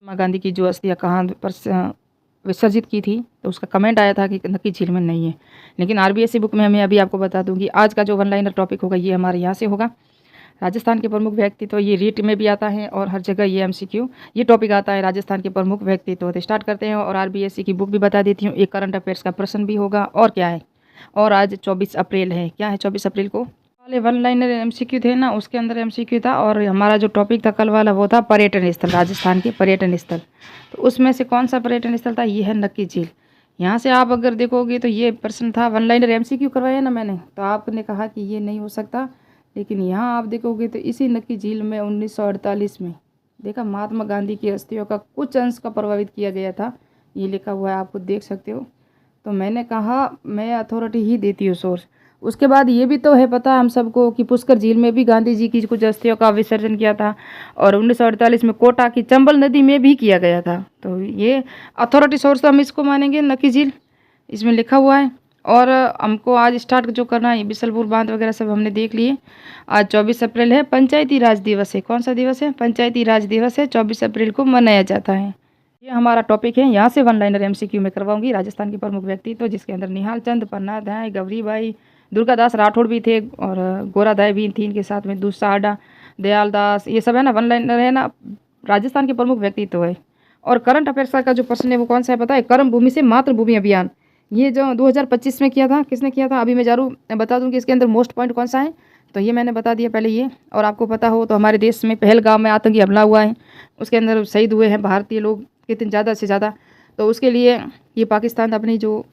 महात्मा गांधी की जो अस्थियाँ कहाँ पर विसर्जित की थी, तो उसका कमेंट आया था कि नक्की झील में नहीं है। लेकिन आरबीएससी बुक में हमें अभी आपको बता दूं कि आज का जो वन लाइनर टॉपिक होगा ये हमारे यहाँ से होगा। राजस्थान के प्रमुख व्यक्तित्व, तो ये रीट में भी आता है और हर जगह ये एमसीक्यू ये टॉपिक आता है, राजस्थान के प्रमुख व्यक्तित्व। तो स्टार्ट करते हैं और आरबीएससी की बुक भी बता देती हूँ, एक करंट अफेयर्स का प्रश्न भी होगा और क्या है। और आज 24 अप्रैल है, क्या है 24 अप्रैल को वाले वन लाइनर एमसीक्यू थे ना, उसके अंदर एमसीक्यू था और हमारा जो टॉपिक था कल वाला वो था पर्यटन स्थल, राजस्थान के पर्यटन स्थल। तो उसमें से कौन सा पर्यटन स्थल था, ये है नक्की झील। यहाँ से आप अगर देखोगे तो ये प्रश्न था, वन लाइनर एमसीक्यू करवाया ना मैंने, तो आपने कहा कि ये नहीं हो सकता। लेकिन यहाँ आप देखोगे तो इसी नक्की झील में 1948 में देखा महात्मा गांधी की अस्थियों का कुछ अंश का प्रभावित किया गया था, ये लिखा हुआ है, आप खुद देख सकते हो। तो मैंने कहा मैं अथॉरिटी ही देती हूँ सोर्स। उसके बाद ये भी तो है पता हम सबको कि पुष्कर झील में भी गांधी जी की कुछ अस्थियों का विसर्जन किया था और 1948 में कोटा की चंबल नदी में भी किया गया था। तो ये अथॉरिटी सोर्स तो हम इसको मानेंगे, नक्की झील इसमें लिखा हुआ है। और हमको आज स्टार्ट जो करना है, बिसलपुर बांध वगैरह सब हमने देख लिए। आज 24 अप्रैल है, पंचायती राज दिवस है। कौन सा दिवस है? पंचायती राज दिवस है, 24 अप्रैल को मनाया जाता है। ये हमारा टॉपिक है, यहाँ से वन लाइनर एमसीक्यू में करवाऊंगी। राजस्थान के प्रमुख व्यक्तित्व जिसके अंदर निहाल चंद, पन्ना दाई, गौरीबाई, दुर्गादास राठौड़ भी थे और गोरा दाई भी थी इनके साथ में, दूसरा आडा, दयाल दास, ये सब है ना वन लाइनर है ना, राजस्थान के प्रमुख व्यक्तित्व है। और करंट अफेयर्स का जो प्रश्न है वो कौन सा है पता है? कर्म भूमि से मातृभूमि अभियान, ये जो 2025 में किया था, किसने किया था? अभी मैं जरूर बता दूं कि इसके अंदर मोस्ट पॉइंट कौन सा है। तो ये मैंने बता दिया पहले ये। और आपको पता हो तो हमारे देश में पहलगाम में आतंकी हमला हुआ है, उसके अंदर शहीद हुए हैं भारतीय लोग कितने ज़्यादा से ज़्यादा। तो उसके लिए ये पाकिस्तान अपनी जो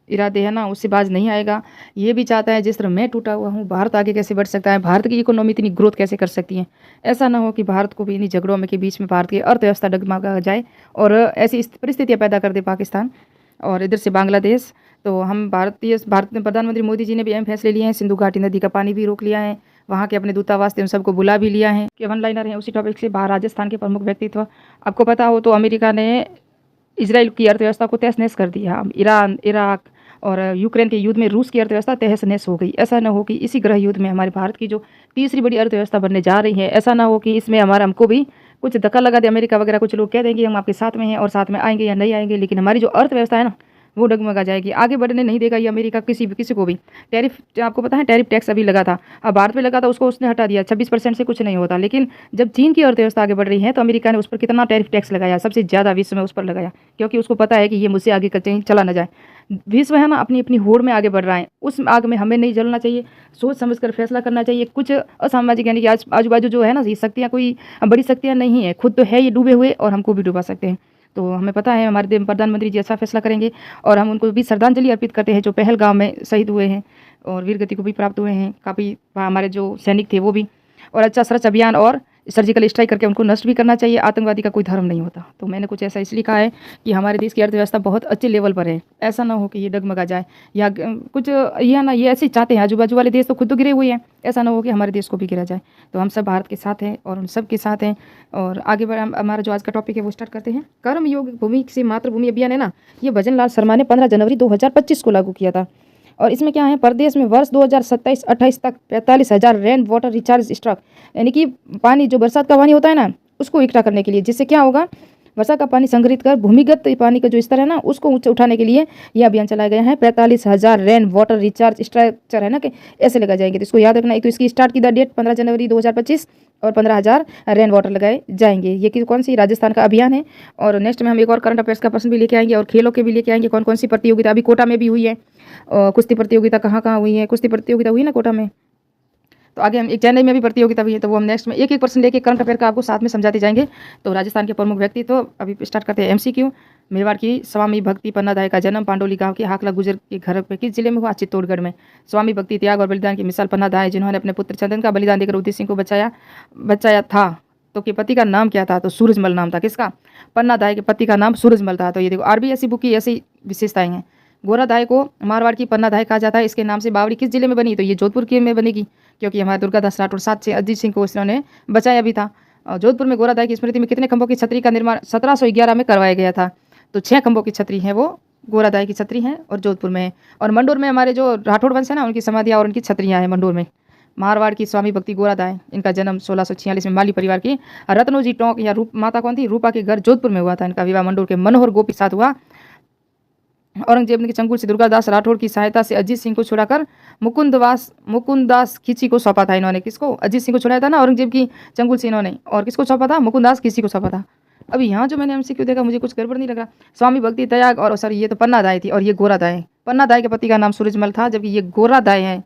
इरादे है ना उससे बाज नहीं आएगा। ये भी चाहता है जिस तरह मैं टूटा हुआ हूँ, भारत आगे कैसे बढ़ सकता है, भारत की इकोनॉमी इतनी ग्रोथ कैसे कर सकती है। ऐसा ना हो कि भारत को भी इन्हीं झगड़ों में के बीच में भारत की अर्थव्यवस्था डगमगा जाए और ऐसी परिस्थितियाँ पैदा कर दे पाकिस्तान और इधर से बांग्लादेश। तो हम भारत में प्रधानमंत्री मोदी जी ने भी अहम फैसले लिए हैं, सिंधु घाटी नदी का पानी भी रोक लिया है, वहाँ के अपने दूतावास थे उन सबको बुला भी लिया है। कि वन लाइनर है उसी टॉपिक से बाहर राजस्थान के प्रमुख व्यक्तित्व। आपको पता हो तो अमेरिका ने इसराइल की अर्थव्यवस्था को तहस नहस कर दिया। ईरान, इराक और यूक्रेन के युद्ध में रूस की अर्थव्यवस्था तहस नहस हो गई। ऐसा ना हो कि इसी ग्रह युद्ध में हमारे भारत की जो तीसरी बड़ी अर्थव्यवस्था बनने जा रही है, ऐसा ना हो कि इसमें हमारा हमको भी कुछ धक्का लगा दे अमेरिका वगैरह। कुछ लोग कह देंगे हम आपके साथ में हैं और साथ में आएंगे या नहीं आएंगे, लेकिन हमारी जो अर्थव्यवस्था है ना वो डगमगा जाएगी, आगे बढ़ने नहीं देगा ये अमेरिका किसी को भी। टैरिफ, आपको पता है टैरिफ टैक्स अभी लगा था, अब भारत पे लगा था, उसको उसने हटा दिया, 26% से कुछ नहीं होता। लेकिन जब चीन की अर्थव्यवस्था आगे बढ़ रही है तो अमेरिका ने उस पर कितना टैरिफ टैक्स लगाया, सबसे ज़्यादा विश्व में उस पर लगाया, क्योंकि उसको पता है कि ये मुझसे आगे कहीं चला ना जाए। विश्व है ना अपनी अपनी होड़ में आगे बढ़ रहा है, उस आग में हमें नहीं जलना चाहिए, सोच समझ कर फैसला करना चाहिए। कुछ असामाजिक यानी कि आजू बाजू जो है ना ये शक्तियाँ कोई बड़ी शक्तियाँ नहीं है, खुद तो है ये डूबे हुए और हमको भी डुबा सकते हैं। तो हमें पता है हमारे प्रधानमंत्री जी अच्छा फैसला करेंगे और हम उनको भी श्रद्धांजलि अर्पित करते हैं जो पहलगाम में शहीद हुए हैं और वीर गति को भी प्राप्त हुए हैं। काफ़ी हमारे जो सैनिक थे वो भी। और अच्छा सर्च अभियान और सर्जिकल स्ट्राइक करके उनको नष्ट भी करना चाहिए। आतंकवादी का कोई धर्म नहीं होता। तो मैंने कुछ ऐसा इसलिए कहा है कि हमारे देश की अर्थव्यवस्था बहुत अच्छे लेवल पर है, ऐसा ना हो कि ये डगमगा जाए या कुछ ये ना, ये ऐसे चाहते हैं, आजू बाजू वाले देश तो खुद तो गिरे हुए हैं, ऐसा ना हो कि हमारे देश को भी गिरा जाए। तो हम सब भारत के साथ हैं और उन सब के साथ हैं। और आगे बढ़ हमारा जो आज का टॉपिक है वो स्टार्ट करते हैं। कर्म योग भूमि से मातृभूमि अभियान है ना, ये भजन लाल शर्मा ने 15 जनवरी 2025 को लागू किया था। और इसमें क्या है, प्रदेश में वर्ष 2027-28 तक 45,000 रेन वाटर रिचार्ज स्ट्रक, यानी कि पानी जो बरसात का पानी होता है ना उसको इकट्ठा करने के लिए, जिससे क्या होगा वर्षा का पानी संग्रहित कर भूमिगत पानी का जो स्तर है ना उसको ऊंचा उठाने के लिए यह अभियान चलाया गया है। 45,000 रेन वाटर रिचार्ज स्ट्रक्चर है ना कि ऐसे लगाए जाएंगे। तो इसको याद रखना। एक तो इसकी स्टार्ट की डेट 15 जनवरी 2025 और 15,000 रेन वाटर लगाए जाएंगे। ये कौन सी राजस्थान का अभियान है। और नेक्स्ट में हम एक और करंट अफेयर्स का प्रश्न भी लेके आएंगे और खेलों के भी लेके आएंगे। कौन कौन सी प्रतियोगिता अभी कोटा में भी हुई है, कुश्ती प्रतियोगिता कहाँ कहाँ हुई है, कुश्ती प्रतियोगिता हुई ना कोटा में। तो आगे हम एक चेन्नई में भी प्रतियोगिता हुई है, तो वो हम नेक्स्ट में एक एक पर्सन लेके करंट अफेयर का आपको साथ में समझाते जाएंगे। तो राजस्थान के प्रमुख व्यक्ति तो अभी स्टार्ट करते हैं एमसीक्यू। मेवाड़ की स्वामी भक्ति पन्ना दाई का जन्म पांडोली गांव के हाकला गुजर के घर पे किस जिले में हुआ? चित्तौड़गढ़ में। स्वामी भक्ति त्याग और बलिदान की मिसाल पन्ना दाई, जिन्होंने अपने पुत्र चंदन का बलिदान देकर उदय सिंह को बचाया था। तो के पति का नाम क्या था? तो सूरजमल नाम था। किसका? पन्ना दाई के पति का नाम सूरजमल था। तो ये देखो आरबीएससी बुक की ऐसी विशेषताएं हैं। गोरा दाई को मारवाड़ की पन्ना दाई कहा जाता है। इसके नाम से बावड़ी किस जिले में बनी? तो ये जोधपुर के में बनेगी, क्योंकि हमारे दुर्गादास राठौड़ साथ से अजीत सिंह को इन्होंने बचाया भी था। जोधपुर में गोरा दाई की स्मृति में कितने खंभों की छतरी का निर्माण 1711 में करवाया गया था? तो 6 खंभों की छतरी है, वो गोरा दाई की छतरी है और जोधपुर में है। और मंडोर में हमारे जो राठौड़ वंश है ना उनकी समाधियाँ और उनकी छतरियाँ हैं मंडोर में। मारवाड़ की स्वामी भक्ति गोरादाय, इनका जन्म 1646 में माली परिवार की रत्नोजी टोंक या माता कौन थी, रूपा के घर जोधपुर में हुआ था। इनका विवाह मंडोर के मनोहर गोपी साथ हुआ। औरंगजेब ने चंगुल से दुर्गादास राठौड़ की सहायता से अजीत सिंह को छुड़ाकर मुकुंदास खिची को सौंपा था। इन्होंने किसको, अजीत सिंह को छुड़ाया था ना औरंगजेब की चंगुल से इन्होंने, और किसको सौंपा था, मुकुंदास खिची को सौंपा था। अभी यहाँ जो मैंने एमसीक्यू देखा मुझे कुछ गड़बड़ नहीं लगा। स्वामी भक्ति त्याग और सॉरी ये तो पन्ना दाई थी और ये गोरा दाई। पन्ना दाई के पति का नाम सूरजमल था, जबकि ये गोरा दाई है।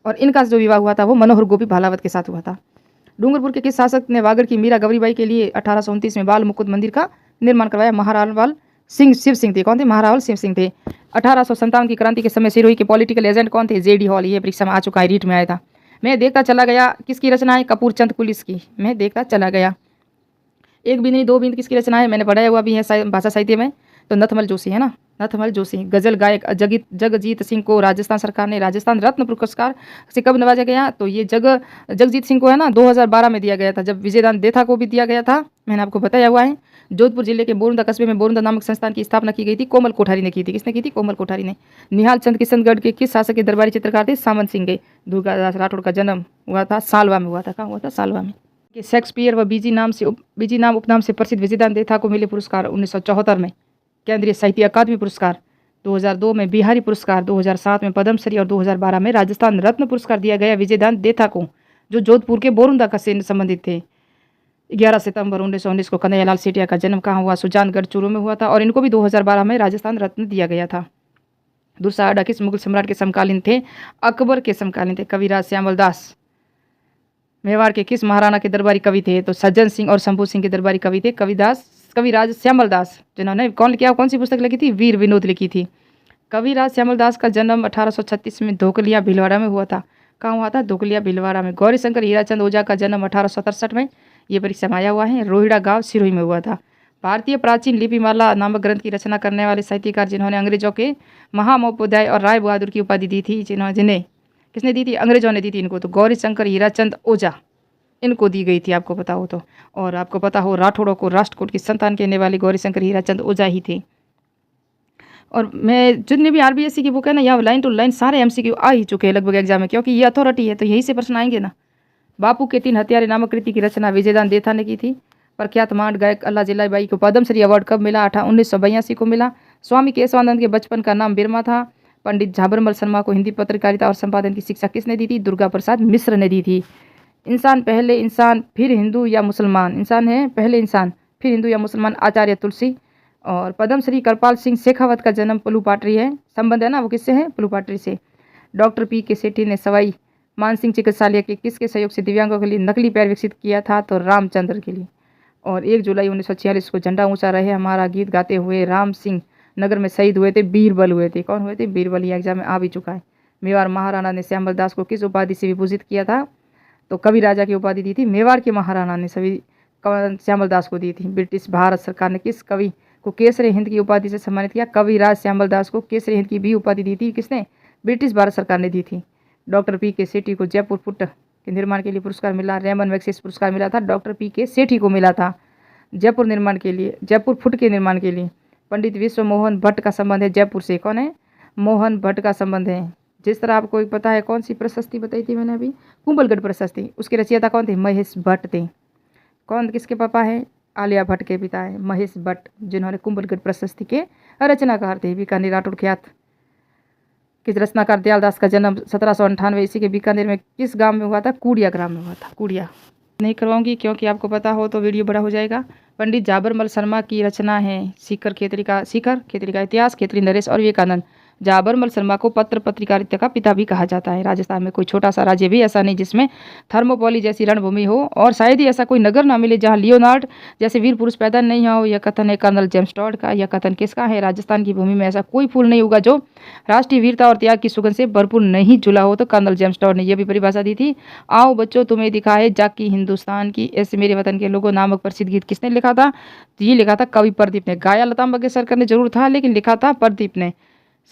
और इनका जो विवाह हुआ था वो मनोहर गोपी भालावत के साथ हुआ था। डूंगरपुर के किस शासक ने वागड़ की मीरा गौरीबाई के लिए 1829 में बाल मुकुंद मंदिर का निर्माण करवाया? महारावल सिंह शिव सिंह थे। कौन थे? महारावल शिव सिंह थे। 1857 की क्रांति के समय सिरोही के पॉलिटिकल एजेंट कौन थे? JD hall. ये परीक्षा में आ चुका है, रीट में आया था। मैं देखता चला गया किसकी रचना है? कपूर चंद पुलिस की। मैं देखता चला गया। एक बिंद नहीं दो बिंद किसकी रचना है? मैंने पढ़ाया हुआ भी है भाषा साहित्य में, तो नथमल जोशी है ना, नथमल जोशी। गजल गायक जगजीत सिंह को राजस्थान सरकार ने राजस्थान रत्न पुरस्कार से कब नवाजा गया? तो ये जगजीत सिंह को है ना 2012 में दिया गया था, जब विजयदान देथा को भी दिया गया था, मैंने आपको बताया हुआ है। जोधपुर जिले के बोरुंदा कस्बे में बोरुंदा नामक संस्थान की स्थापना की गई थी, कोमल कोठारी ने की थी। किसने की थी? कोमल कोठारी ने। निहाल चंद किशनगढ़ के किस शासक के दरबारी चित्रकार थे? सामंत सिंह के। दुर्गादास राठौड़ का जन्म हुआ था सालवा में हुआ था। कहाँ हुआ था? सालवा में। शेक्सपियर व बीजी नाम उपनाम से प्रसिद्ध विजयदान देथा को मिले पुरस्कार 1974 में केंद्रीय साहित्य अकादमी पुरस्कार, 2002 में बिहारी पुरस्कार, 2007 में पद्मश्री और 2012 में राजस्थान रत्न पुरस्कार दिया गया विजयदान देथा को, जो जोधपुर के बोरुंदा का से संबंधित थे। 11 सितंबर 1919 को कन्हैयालाल सेठिया का जन्म कहाँ हुआ? सुजानगढ़ चूरू में हुआ था, और इनको भी 2012 में राजस्थान रत्न दिया गया था। दुर्साहडा किस मुगल सम्राट के समकालीन थे? अकबर के समकालीन थे। कविराज श्यामल दास मेवाड़ के किस महाराणा के दरबारी कवि थे? तो सज्जन सिंह और शंभू सिंह के दरबारी कवि थे कविराज श्यामल दास, जिन्होंने कौन सी पुस्तक लिखी थी? वीर विनोद लिखी थी। कविराज श्यामल दास का जन्म 1836 में धोकलिया भीलवाड़ा में हुआ था। कहाँ हुआ था? धोकलिया भीलवाड़ा में। गौरीशंकर हीराचंद ओझा का जन्म 1867 में, ये परीक्षा में आया हुआ है, रोहिड़ा गांव सिरोही में हुआ था। भारतीय प्राचीन लिपिमाला नामक ग्रंथ की रचना करने वाले साहित्यकार जिन्होंने अंग्रेजों के महामहोपाध्याय और राय बहादुर की उपाधि दी थी, जिन्हें किसने दी थी? अंग्रेजों ने दी थी इनको। तो गौरीशंकर हीराचंद ओझा इनको दी गई थी, आपको पता हो तो। और आपको पता हो राठौड़ों को राष्ट्रकूट की संतान कहने वाले गौरीशंकर हीराचंद ओझा ही थे। और मैं जितने भी आरबीएससी की बुक है ना, यहाँ लाइन टू लाइन सारे एमसीक्यू आ ही चुके हैं लगभग एग्जाम में, क्योंकि ये अथॉरिटी है तो यहीं से प्रश्न आएंगे ना। बापू के 3 हत्यारे नामक कृति की रचना विजयदान देथा ने की थी। प्रख्यात मांड गायक अल्लाह जिलाबाई को पद्मश्री अवार्ड कब मिला? 1982 को मिला। स्वामी केशवानंद के बचपन का नाम बिरमा था। पंडित झाबरमल शर्मा को हिंदी पत्रकारिता और संपादन की शिक्षा किसने दी थी? दुर्गा प्रसाद मिश्र ने दी थी। इंसान पहले इंसान फिर हिंदू या मुसलमान? इंसान है पहले इंसान फिर हिंदू या मुसलमान, आचार्य तुलसी। और पद्मश्री कृपाल सिंह शेखावत का जन्म पुलुपाटरी है, संबंध है ना वो किससे है? पुलुपाटरी से। डॉक्टर पी के सेठी ने सवाई मानसिंह चिकित्सालय के किसके सहयोग से दिव्यांगों के लिए नकली पैर विकसित किया था? तो रामचंद्र के लिए। और 1 जुलाई 1946 को झंडा ऊंचा रहे हमारा गीत गाते हुए राम सिंह नगर में शहीद हुए थे, बीरबल हुए थे। कौन हुए थे? बीरबल। ये एग्जाम में आ भी चुका है। मेवाड़ महाराणा ने श्यामल दास को किस उपाधि से विभूषित किया था? तो कवि राजा की उपाधि दी थी। मेवाड़ के महाराणा ने सभी श्यामल दास को दी थी। ब्रिटिश भारत सरकार ने किस कवि को केसरी हिंद की उपाधि से सम्मानित किया? कविराज श्यामल दास को केसरी हिंद की भी उपाधि दी थी। किसने? ब्रिटिश भारत सरकार ने दी थी। डॉक्टर पी के सेठी को जयपुर फुट के निर्माण के लिए पुरस्कार मिला। रेमन मैग्सेसे पुरस्कार मिला था, डॉक्टर पी के सेठी को मिला था जयपुर निर्माण के लिए, जयपुर फुट के निर्माण के लिए। पंडित विश्व मोहन भट्ट का संबंध है जयपुर से। कौन है? मोहन भट्ट का संबंध है। जिस तरह आपको एक पता है कौन सी प्रशस्ति बताई थी मैंने अभी? कुंभलगढ़ प्रशस्ति। उसके रचयिता कौन थे? महेश भट्ट थे। कौन किसके पापा है? आलिया भट्ट के पिता है महेश भट्ट, जिन्होंने कुंभलगढ़ प्रशस्ति के रचनाकार थे। बीकानेर राठौड़ ख्यात किस रचनाकार दयालदास का जन्म 1798 ईस्वी के बीकानेर में किस गांव में हुआ था? कूड़िया ग्राम में हुआ था। कूड़िया नहीं करवाऊंगी क्योंकि आपको पता हो तो वीडियो बड़ा हो जाएगा। पंडित झाबरमल शर्मा की रचना है सीकर खेतरी का इतिहास, खेतरी नरेश और विवेकानंद। झाबरमल शर्मा को पत्र पत्रकारिता का पिता भी कहा जाता है। राजस्थान में कोई छोटा सा राज्य भी ऐसा नहीं जिसमें थर्मोपोली जैसी रणभूमि हो, और शायद ही ऐसा कोई नगर ना मिले जहां लियोनार्ड जैसे वीर पुरुष पैदा नहीं हो। यह कथन है कर्नल जेम्स टॉड का। यह कथन किसका है? राजस्थान की भूमि में ऐसा कोई फूल नहीं होगा जो राष्ट्रीय वीरता और त्याग की सुगंध से भरपूर नहीं झुला हो। तो कर्नल जेम्स टॉड ने यह भी परिभाषा दी थी। आओ बच्चों तुम्हें दिखा है जाकी हिंदुस्तान की, ऐसे मेरे वतन के लोगों नामक प्रसिद्ध गीत किसने लिखा था? ये लिखा था कवि प्रदीप ने। गाया लता मंगेशकर ने जरूर था, लेकिन लिखा था प्रदीप ने।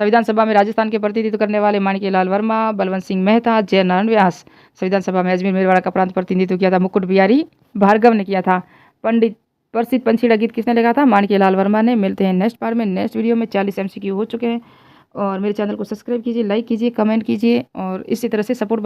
संविधान सभा में राजस्थान के प्रतिनिधित्व करने वाले माणिक्यलाल वर्मा, बलवंत सिंह मेहता, जय नारायण व्यास। संविधान सभा में अजमेर मेरवाड़ा का प्रांत प्रतिनिधित्व किया था मुकुट बिहारी भार्गव ने किया था। पंडित प्रसिद्ध पंछीड़ा गीत किसने लिखा था? माणिक्यलाल वर्मा ने। मिलते हैं नेक्स्ट पार्ट में, नेक्स्ट वीडियो में। 40 MCQ हो चुके हैं। और मेरे चैनल को सब्सक्राइब कीजिए, लाइक कीजिए, कमेंट कीजिए और इसी तरह से सपोर्ट